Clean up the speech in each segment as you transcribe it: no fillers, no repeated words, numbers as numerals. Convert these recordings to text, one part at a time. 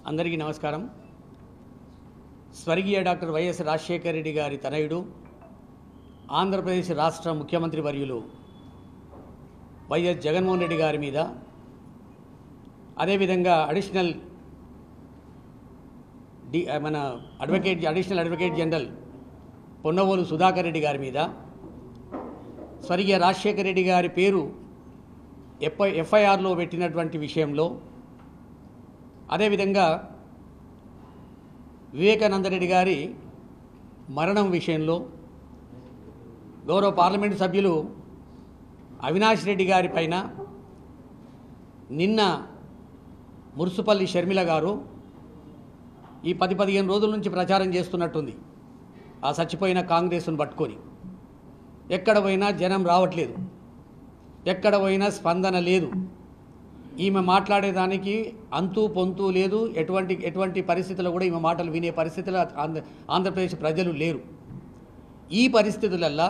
అందరికీ నమస్కారం. స్వర్గీయ డాక్టర్ వైఎస్ రాజశేఖర రెడ్డి గారి తనయుడు, ఆంధ్రప్రదేశ్ రాష్ట్ర ముఖ్యమంత్రి వర్యులు వైఎస్ జగన్మోహన్ రెడ్డి గారి మీద, అదేవిధంగా additional advocate general Ponnavolu Sudhakar Reddy గారి మీద స్వర్గీయ రాజశేఖర రెడ్డి గారి పేరు ఎఫ్ఐఆర్లో పెట్టినటువంటి విషయంలో, అదేవిధంగా వివేకానందరెడ్డి గారి మరణం విషయంలో గౌరవ పార్లమెంటు సభ్యులు అవినాష్ రెడ్డి గారి పైన నిన్న మురుసుపల్లి షర్మిల గారు ఈ 10-15 రోజుల నుంచి ప్రచారం చేస్తున్నట్టుంది. ఆ చచ్చిపోయిన కాంగ్రెస్ను పట్టుకొని ఎక్కడ పోయినా జనం రావట్లేదు, ఎక్కడ పోయినా స్పందన లేదు, ఈమె మాట్లాడేదానికి అంతు పొంతు లేదు, ఎటువంటి పరిస్థితుల్లో కూడా ఈమె మాటలు వినే పరిస్థితుల్లో ఆంధ్రప్రదేశ్ ప్రజలు లేరు. ఈ పరిస్థితులల్లో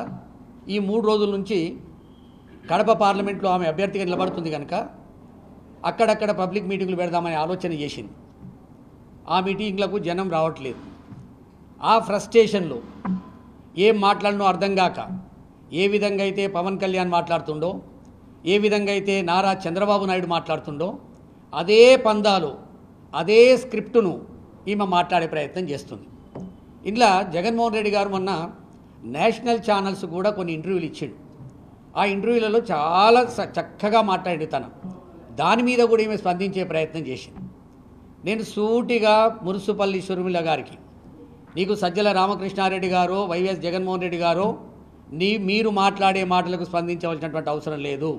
ఈ 3 రోజుల నుంచి కడప పార్లమెంట్లో ఆమె అభ్యర్థిగా నిలబడుతుంది కనుక అక్కడక్కడ పబ్లిక్ మీటింగులు పెడదామనే ఆలోచన చేసింది. ఆ మీటింగ్లకు జనం రావట్లేదు. ఆ ఫ్రస్ట్రేషన్లో ఏం మాట్లాడనో అర్థం కాక, ఏ విధంగా అయితే పవన్ కళ్యాణ్ మాట్లాడుతుండో, ఏ విధంగా అయితే నారా చంద్రబాబు నాయుడు మాట్లాడుతుండో, అదే పందాలు అదే స్క్రిప్టును ఈమె మాట్లాడే ప్రయత్నం చేస్తుంది. ఇలా జగన్మోహన్ రెడ్డి గారు మొన్న నేషనల్ ఛానల్స్ కూడా కొన్ని ఇంటర్వ్యూలు ఇచ్చాడు. ఆ ఇంటర్వ్యూలలో చాలా చక్కగా మాట్లాడి దాని మీద కూడా ఈమె స్పందించే ప్రయత్నం చేసింది. నేను సూటిగా మురుసుపల్లి షర్మిల గారికి, నీకు సజ్జల రామకృష్ణారెడ్డి గారో వైఎస్ జగన్మోహన్ రెడ్డి గారో మీరు మాట్లాడే మాటలకు స్పందించవలసినటువంటి అవసరం లేదు.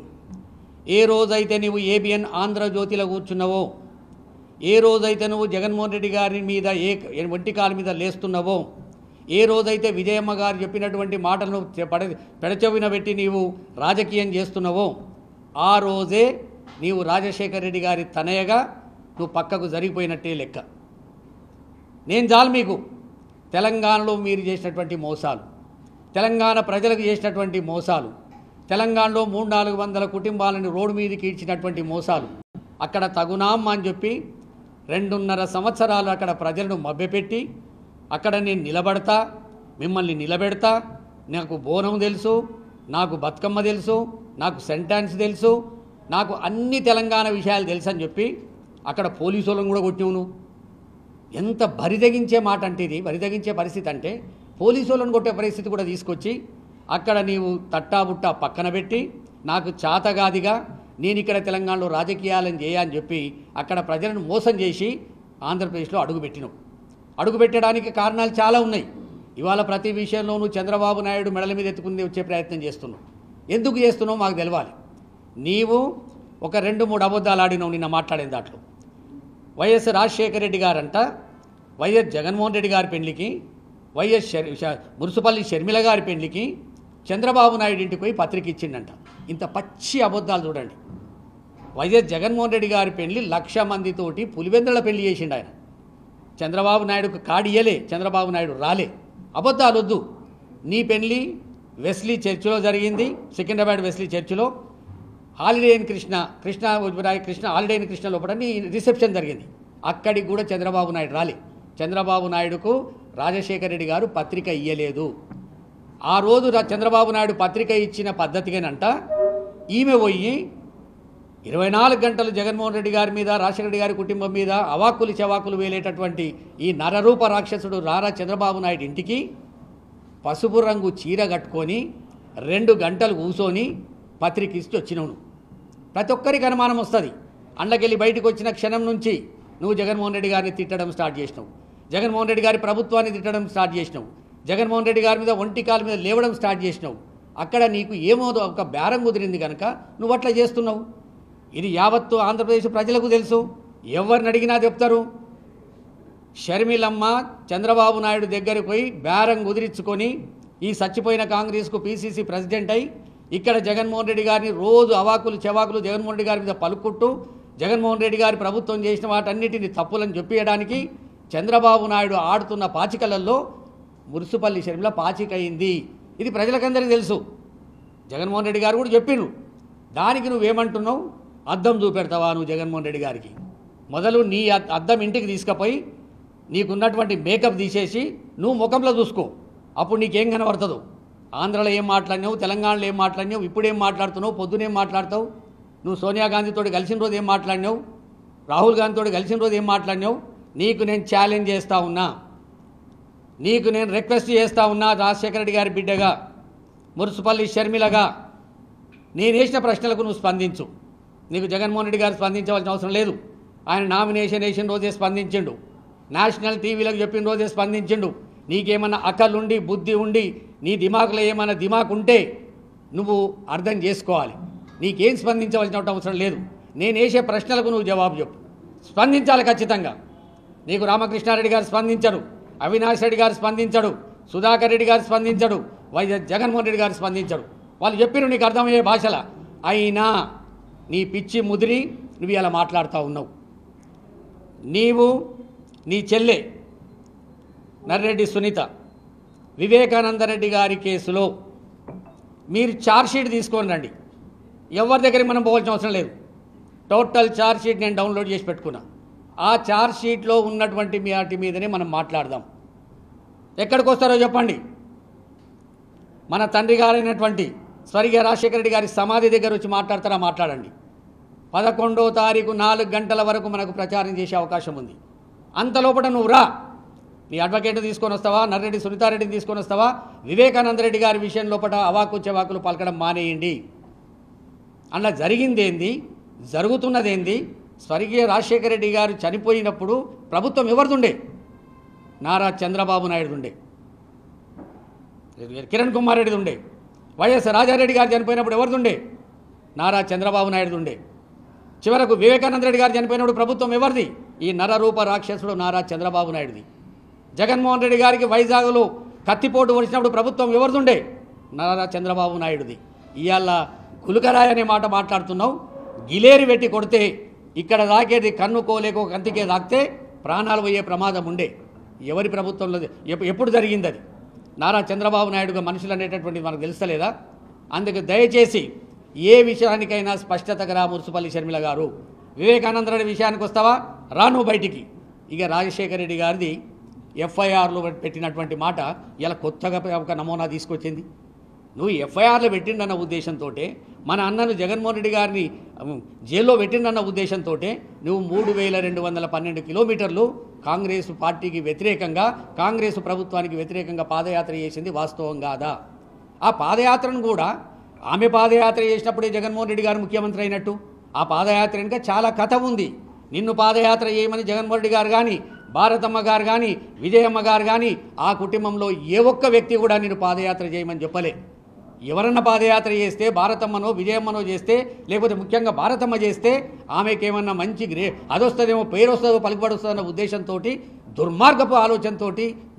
ఏ రోజైతే నువ్వు ఏబిఎన్ ఆంధ్రజ్యోతిలో కూర్చున్నావో, ఏ రోజైతే నువ్వు జగన్మోహన్ రెడ్డి గారి మీద ఒంటి కాలు మీద లేస్తున్నావో, ఏ రోజైతే విజయమ్మ గారు చెప్పినటువంటి మాటలను పెడచెవిన పెట్టి నీవు రాజకీయం చేస్తున్నావో, ఆ రోజే నీవు రాజశేఖర రెడ్డి గారి తనయగా నువ్వు పక్కకు జరిగిపోయినట్టే లెక్క. నేను చాలు మీకు తెలంగాణలో మీరు చేసినటువంటి మోసాలు, తెలంగాణ ప్రజలకు చేసినటువంటి మోసాలు, తెలంగాణలో 300-400 కుటుంబాలను రోడ్డు మీదకి ఈడ్చినటువంటి మోసాలు, అక్కడ తగునాం అని చెప్పి 2.5 సంవత్సరాలు అక్కడ ప్రజలను మభ్యపెట్టి అక్కడ నేను నిలబడతా, మిమ్మల్ని నిలబెడతా, నాకు బోనం తెలుసు, నాకు బతుకమ్మ తెలుసు, నాకు సెంటాన్స్ తెలుసు, నాకు అన్ని తెలంగాణ విషయాలు తెలుసు అని చెప్పి అక్కడ పోలీసు వాళ్ళని కూడా కొట్టినావు నువ్వు. ఎంత బరిదగించే మాట అంటే ఇది, బరిదగించే పరిస్థితి అంటే పోలీసు వాళ్ళని కొట్టే పరిస్థితి కూడా తీసుకొచ్చి అక్కడ నీవు తట్టాబుట్టా పక్కన పెట్టి నాకు చాతగాదిగా నేను ఇక్కడ తెలంగాణలో రాజకీయాలను చేయని చెప్పి అక్కడ ప్రజలను మోసం చేసి ఆంధ్రప్రదేశ్లో అడుగుపెట్టినావు. అడుగుపెట్టడానికి కారణాలు చాలా ఉన్నాయి. ఇవాళ ప్రతి విషయంలోనూ చంద్రబాబు నాయుడు మెడల మీద ఎత్తుకుని వచ్చే ప్రయత్నం చేస్తున్నావు. ఎందుకు చేస్తున్నావు మాకు తెలవాలి. నీవు ఒక 2-3 అబద్ధాలు ఆడినావు నిన్న మాట్లాడిన దాంట్లో. వైఎస్ రాజశేఖర రెడ్డి గారంట వైఎస్ జగన్మోహన్ రెడ్డి గారి పెళ్లికి, వైఎస్ మురుసుపల్లి షర్మిల గారి పెళ్లికి చంద్రబాబు నాయుడు ఇంటికి పోయి పత్రిక ఇచ్చిండంట. ఇంత పచ్చి అబద్ధాలు చూడండి. వైఎస్ జగన్మోహన్ రెడ్డి గారి పెళ్లి 1,00,000 మందితోటి పులివెందుల పెళ్లి చేసిండు ఆయన. చంద్రబాబు నాయుడుకు కాడియలే, చంద్రబాబు నాయుడు రాలే. అబద్ధాలు వద్దు. నీ పెళ్లి వెస్లీ చర్చిలో జరిగింది, సికింద్రాబాద్ వెస్లీ చర్చిలో. Holiday in Krishna holiday in Krishna లోపల నీ రిసెప్షన్ జరిగింది. అక్కడికి కూడా చంద్రబాబు నాయుడు రాలే. చంద్రబాబు నాయుడుకు రాజశేఖర రెడ్డి గారు పత్రిక ఇయ్యలేదు. ఆ రోజు చంద్రబాబు నాయుడు పత్రిక ఇచ్చిన పద్ధతిగానంట ఈమె పోయి 24 గంటలు జగన్మోహన్ రెడ్డి గారి మీద, రాజశేఖర రెడ్డి గారి కుటుంబం మీద అవాక్కులు చెవాకులు వేలేటటువంటి ఈ నరరూప రాక్షసుడు రారా చంద్రబాబు నాయుడు ఇంటికి పసుపు రంగు చీర కట్టుకొని 2 గంటలు కూర్చొని పత్రిక ఇచ్చి వచ్చినావు. ప్రతి ఒక్కరికి అనుమానం వస్తుంది. అండ్లకెళ్ళి బయటకు వచ్చిన క్షణం నుంచి నువ్వు జగన్మోహన్ రెడ్డి గారిని తిట్టడం స్టార్ట్ చేసినావు, జగన్మోహన్ రెడ్డి గారి ప్రభుత్వాన్ని తిట్టడం స్టార్ట్ చేసినావు, జగన్మోహన్ రెడ్డి గారి మీద ఒంటి కాలు మీద లేవడం స్టార్ట్ చేసినావు. అక్కడ నీకు ఏమో ఒక బేరం కుదిరింది కనుక నువ్వు అట్లా చేస్తున్నావు. ఇది యావత్తు ఆంధ్రప్రదేశ్ ప్రజలకు తెలుసు. ఎవరిని అడిగినా చెప్తారు. షర్మిలమ్మ చంద్రబాబు నాయుడు దగ్గరికి పోయి బేరం కుదిరించుకొని ఈ చచ్చిపోయిన కాంగ్రెస్కు పీసీసీ ప్రెసిడెంట్ అయి ఇక్కడ జగన్మోహన్ రెడ్డి గారిని రోజు అవాకులు చెవాకులు జగన్మోహన్ రెడ్డి గారి మీద పలుకుట్టు జగన్మోహన్ రెడ్డి గారి ప్రభుత్వం చేసిన వాటన్నిటిని తప్పులను చెప్పేయడానికి చంద్రబాబు నాయుడు ఆడుతున్న పాచికలలో మురుసుపల్లి షర్మిల పాచికయింది. ఇది ప్రజలకందరికీ తెలుసు. జగన్మోహన్ రెడ్డి గారు కూడా చెప్పిండ్రు. దానికి నువ్వేమంటున్నావు? అద్దం చూపెడతావా నువ్వు జగన్మోహన్ రెడ్డి గారికి? మొదలు నీ అద్దం ఇంటికి తీసుకుపోయి నీకున్నటువంటి మేకప్ తీసేసి నువ్వు ముఖంలో చూసుకో, అప్పుడు నీకేం కనబడుతుందో. ఆంధ్రలో ఏం మాట్లాడినావు, తెలంగాణలో ఏం మాట్లాడినావు, ఇప్పుడేం మాట్లాడుతున్నావు, పొద్దునేం మాట్లాడతావు, నువ్వు సోనియా గాంధీతో కలిసిన రోజు ఏం మాట్లాడినావు, రాహుల్ గాంధీతో కలిసిన రోజు ఏం మాట్లాడినావు. నీకు నేను ఛాలెంజ్ చేస్తూ ఉన్నా, నీకు నేను రిక్వెస్ట్ చేస్తూ ఉన్నా, రాజశేఖర రెడ్డి గారి బిడ్డగా, మురుసుపల్లి షర్మిలగా, నేను వేసిన ప్రశ్నలకు నువ్వు స్పందించు. నీకు జగన్మోహన్ రెడ్డి గారు స్పందించవలసిన అవసరం లేదు. ఆయన నామినేషన్ వేసిన రోజే స్పందించిండు, నేషనల్ టీవీలకు చెప్పిన రోజే స్పందించిండు. నీకేమన్నా అకలుండి బుద్ధి ఉండి నీ దిమాకులో ఏమన్నా దిమాకు ఉంటే నువ్వు అర్థం చేసుకోవాలి. నీకేం స్పందించవలసిన అవసరం లేదు. నేను వేసే ప్రశ్నలకు నువ్వు జవాబు చెప్పు, స్పందించాలి ఖచ్చితంగా. నీకు రామకృష్ణారెడ్డి గారు స్పందించడు, అవినాష్ రెడ్డి గారు స్పందించడు, సుధాకర్ రెడ్డి గారు స్పందించడు, జగన్మోహన్ రెడ్డి గారు స్పందించడు. వాళ్ళు చెప్పిరు నీకు అర్థమయ్యే భాషల. అయినా నీ పిచ్చి ముదిరి నువ్వు ఇలా మాట్లాడుతూ ఉన్నావు. నీవు నీ చెల్లె నర్రెడ్డి సునీత వివేకానందరెడ్డి గారి కేసులో మీరు ఛార్జ్షీట్ తీసుకొని రండి. ఎవరి దగ్గరికి మనం పోవాల్సిన అవసరం లేదు. టోటల్ ఛార్జ్షీట్ నేను డౌన్లోడ్ చేసి పెట్టుకున్నా. ఆ ఛార్జ్షీట్లో ఉన్నటువంటి వాటి మీదనే మనం మాట్లాడదాం. ఎక్కడికి వస్తారో చెప్పండి. మన తండ్రి గారైనటువంటి స్వర్గీయ రాజశేఖర రెడ్డి గారి సమాధి దగ్గర వచ్చి మాట్లాడతారా, మాట్లాడండి. 11వ తారీఖు 4 గంటల వరకు మనకు ప్రచారం చేసే అవకాశం ఉంది. అంతలోపల నువ్వు రా, నీ అడ్వకేట్ తీసుకొని వస్తావా, నర్రెడ్డి సునీతారెడ్డిని తీసుకొని వస్తావా, వివేకానందరెడ్డి గారి విషయం లోపల అవాకు చెవాకులు పలకడం మానేయండి. అలా జరిగిందేంది, జరుగుతున్నదేంది? స్వర్గీయ రాజశేఖర రెడ్డి గారు చనిపోయినప్పుడు ప్రభుత్వం ఎవరిదుండే? నారా చంద్రబాబు నాయుడు ఉండే, కిరణ్ కుమార్ రెడ్డిది ఉండే. వైఎస్ రాజారెడ్డి గారు చనిపోయినప్పుడు ఎవరిదుండే? నారా చంద్రబాబు నాయుడు ఉండే. చివరకు వివేకానంద రెడ్డి గారు చనిపోయినప్పుడు ప్రభుత్వం ఎవరిది? ఈ నరరూప రాక్షసుడు నారా చంద్రబాబు నాయుడుది. జగన్మోహన్ రెడ్డి గారికి వైజాగ్లో కత్తిపోటు వచ్చినప్పుడు ప్రభుత్వం ఎవరిదుండే? నారా చంద్రబాబు నాయుడుది. ఇవాళ కులుకరాయ్ అనే మాట మాట్లాడుతున్నావు. గిలేరి పెట్టి కొడితే ఇక్కడ దాకేది కన్నుకోలేకో కంతికే దాకితే ప్రాణాలు పోయే ప్రమాదం ఉండే. ఎవరి ప్రభుత్వంలో ఎప్పుడు జరిగింది అది? నారా చంద్రబాబు నాయుడుగా మనుషులు అనేటటువంటిది మనకు తెలుస్తలేదా? అందుకు దయచేసి ఏ విషయానికైనా స్పష్టతగా రా మురుసుపల్లి షర్మిల గారు. వివేకానంద రెడ్డి విషయానికి వస్తావా, రాను బయటికి. ఇక రాజశేఖర రెడ్డి గారిది ఎఫ్ఐఆర్లో పెట్టినటువంటి మాట ఇలా కొత్తగా ఒక నమూనా తీసుకొచ్చింది. నువ్వు ఎఫ్ఐఆర్లో పెట్టిండన్న ఉద్దేశంతో, మన అన్నను జగన్మోహన్ రెడ్డి గారిని జైల్లో పెట్టిండన్న ఉద్దేశంతో నువ్వు 3212 కిలోమీటర్లు కాంగ్రెస్ పార్టీకి వ్యతిరేకంగా, కాంగ్రెస్ ప్రభుత్వానికి వ్యతిరేకంగా పాదయాత్ర చేసింది వాస్తవం కాదా? ఆ పాదయాత్రను కూడా ఆమె పాదయాత్ర చేసినప్పుడే జగన్మోహన్ రెడ్డి గారు ముఖ్యమంత్రి అయినట్టు ఆ పాదయాత్ర వెనుక చాలా కథ ఉంది. నిన్ను పాదయాత్ర చేయమని జగన్మోహన్ రెడ్డి గారు కానీ, భారతమ్మ గారు కానీ, విజయమ్మ గారు కానీ, ఆ కుటుంబంలో ఏ ఒక్క వ్యక్తి కూడా నిన్ను పాదయాత్ర చేయమని చెప్పలే. ఎవరన్నా పాదయాత్ర చేస్తే, భారతమ్మనో విజయమ్మనో చేస్తే, లేకపోతే ముఖ్యంగా భారతమ్మ చేస్తే ఆమెకేమన్నా మంచి అదొస్తుందేమో, పేరు వస్తుందో, పలుకుబడి వస్తుందన్న ఉద్దేశంతో, దుర్మార్గపు ఆలోచనతో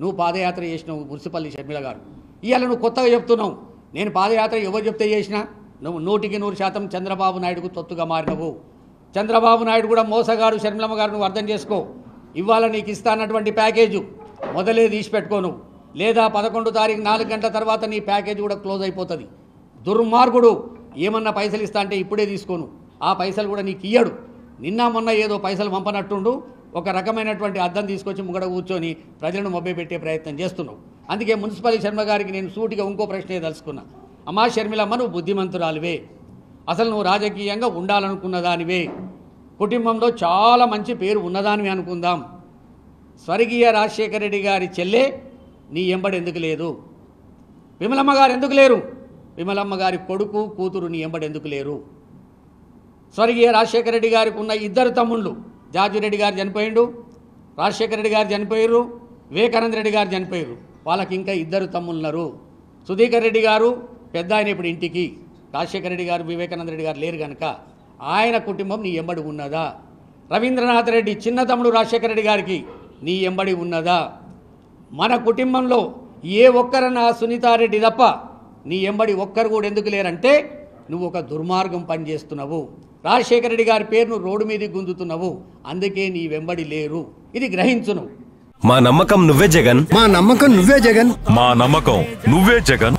నువ్వు పాదయాత్ర చేసినావు మురుసుపల్లి షర్మిల గారు. ఇవాళ నువ్వు కొత్తగా చెప్తున్నావు నేను పాదయాత్ర ఎవరు చెప్తే చేసినా. నువ్వు 100% చంద్రబాబు నాయుడుకు తొత్తుగా మారినవు. చంద్రబాబు నాయుడు కూడా మోసగాడు. షర్మిలమ్మ గారు నువ్వు అర్థం చేసుకో. ఇవాళ నీకు ఇస్తానటువంటి ప్యాకేజు మొదలే తీసి పెట్టుకోను, లేదా 11వ తారీఖు 4 గంటల తర్వాత నీ ప్యాకేజ్ కూడా క్లోజ్ అయిపోతుంది. దుర్మార్గుడు ఏమన్నా పైసలు ఇస్తా అంటే ఇప్పుడే తీసుకోను, ఆ పైసలు కూడా నీకు ఇయ్యడు. నిన్న మొన్న ఏదో పైసలు పంపనట్టుండు, ఒక రకమైనటువంటి అద్దం తీసుకొచ్చి ముంగడ కూర్చొని ప్రజలను మభ్యపెట్టే ప్రయత్నం చేస్తున్నావు. అందుకే మున్సిపల్ శర్మ గారికి నేను సూటిగా ఇంకో ప్రశ్నే తలుచుకున్నా. అమ్మా షర్మిలమ్మ, నువ్వు బుద్ధిమంతురాలివే, అసలు నువ్వు రాజకీయంగా ఉండాలనుకున్న దానివే, కుటుంబంలో చాలా మంచి పేరు ఉన్నదానివి అనుకుందాం. స్వర్గీయ రాజశేఖర రెడ్డి గారి చెల్లె నీ ఎంబడి ఎందుకు లేదు? విమలమ్మ గారు ఎందుకు లేరు? విమలమ్మ గారి కొడుకు కూతురు నీ ఎంబడి ఎందుకు లేరు? స్వర్గీయ రాజశేఖర రెడ్డి గారికి ఉన్న 2 తమ్ముళ్ళు, జార్జిరెడ్డి గారు చనిపోయిండు, రాజశేఖర రెడ్డి గారు చనిపోయారు, వివేకానంద రెడ్డి గారు చనిపోయారు. వాళ్ళకి ఇంకా 2 తమ్ముళ్ళున్నారు. సుధీకర్ రెడ్డి గారు పెద్ద ఆయన ఇప్పుడు ఇంటికి, రాజశేఖర రెడ్డి గారు వివేకానంద రెడ్డి గారు లేరు కనుక ఆయన కుటుంబం నీ ఎంబడి ఉన్నదా? రవీంద్రనాథ్ రెడ్డి చిన్న తమ్ముడు రాజశేఖర రెడ్డి గారికి నీ ఎంబడి ఉన్నదా? మన కుటుంబంలో ఏ ఒక్కరన్నా సునీతారెడ్డి తప్ప నీ ఎంబడి ఒక్కరు కూడా ఎందుకు లేరంటే నువ్వు ఒక దుర్మార్గం పనిచేస్తున్నావు. రాజశేఖర రెడ్డి గారి పేరును రోడ్డు మీదకి గుంజుతున్నావు, అందుకే నీ వెంబడి లేరు. ఇది గ్రహించును. మా నమ్మకం నువ్వే జగన్, మా నమ్మకం నువ్వే జగన్, మా నమ్మకం నువ్వే జగన్.